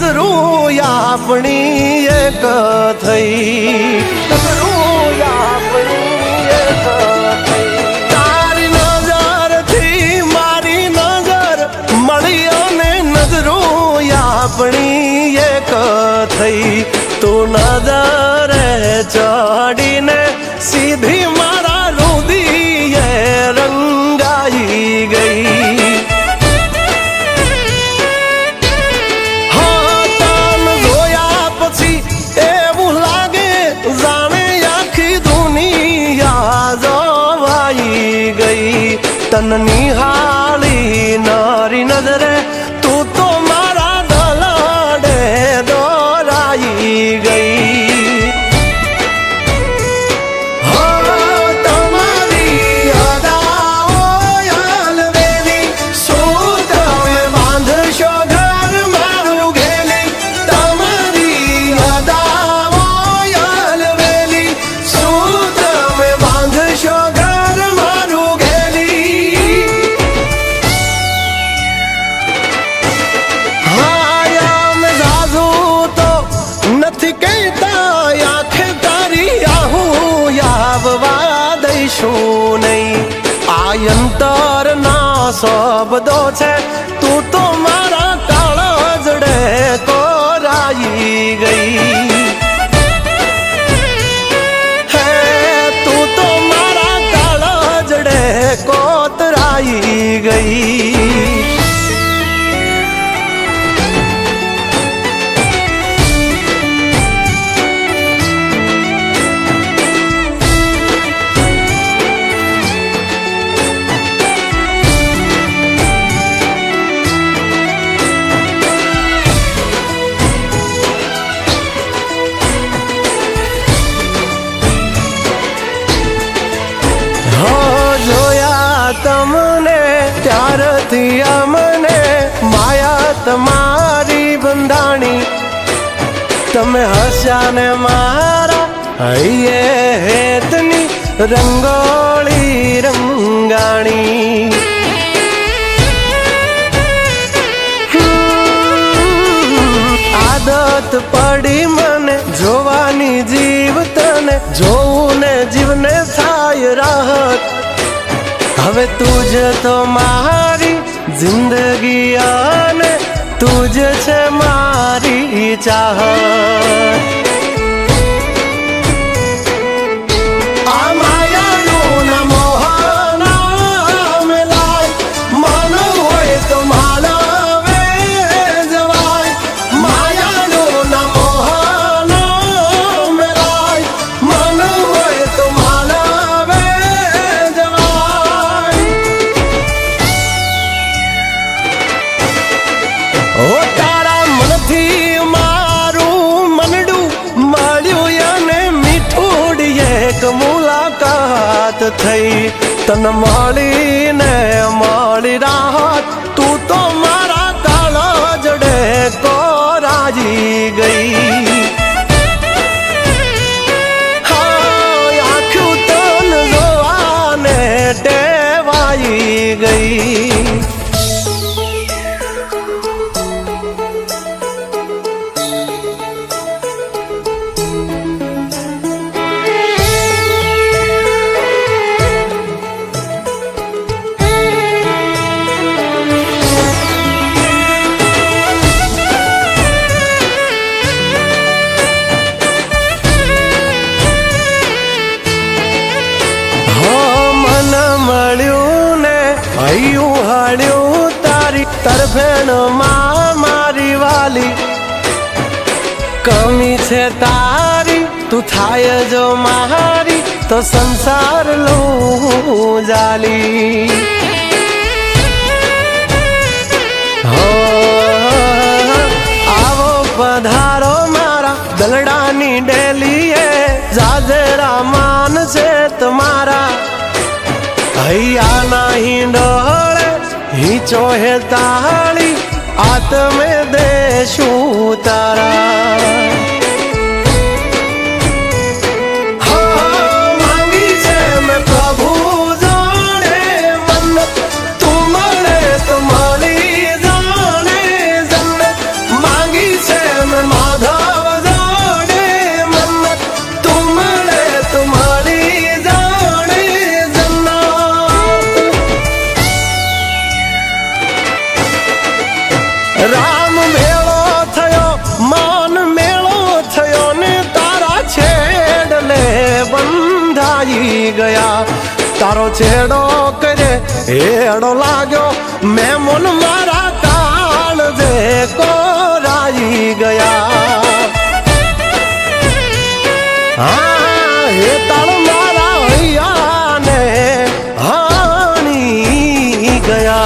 નજરું આપણી એક થઈ, નજરું આપણી એક થઈ. તારી નજરથી મારી નજર મળી અને નજરું આપણી એક થઈ. તું નજરે ચડીને સીધી મારા રુદિયે રંગાઈ ગઈ. હા તન જોયા પછી એવું લાગે જાણે આખી દુનિયા જોવાઈ ગઈ. તન નિહાળી નારી નજરે તું તો મારા દલાડે દોરાઈ ગઈ. દઈશું નહીં આ અંતર ના શબ્દો છે. તું તો મારા કાળજડે કોરાઈ ગઈ. હે તું તો મારા કાળજડે કોતરાઈ ગઈ. તમને ત્યારથી અમને માયા તમારી બંધાણી. તમે હસ્યા ને મારા હૈયે હેતની રંગોળી રંગાણી. આદત પડી મને જોવાની જીવ તને જોવું ને જીવને થાય રાહત. હવે તુજ તો મારી જિંદગી અને તુજ છે મારી ચાહત. આ માયાનું ના મોહના મેલાય મન હોય તો માનવે જવાય. માયાનું ના મોહના મેલાય મન હોય તો માનવે ઓ તારા મનથી મારું મનડું મળ્યું અને મીઠું એક મુલાકાત થઈ. તન મળીને મળી રાહત તું તો મારા કાળજડે કોરાઈ ગઈ. હા આખું તન જોવાને ટેવાઈ ગઈ. હૈયું હાડ્યું તારી તરફેણ માં મારી વાલી. કમી છે તારી તું થાય જો મારી તો સંસાર લઉં જાલી. હો આવો પધારો મારા દલડાની ડેલીએ જાજરા માન છે તમારા. હૈયા નહીં ડોળે હિંચો હે તાળી આત્મે દેશું તારા. માંગી છે મેં પ્રભુ જાણે મન તું મળે તો મળી જાણે જન્નત. માંગી છે ગયા. તારો છેડો કરે હેડો લાગ્યો મેં મન મારા કાળ જે કોરાઈ ગયા. હા હે તાળ મારા હૈયાને હાણી ગયા.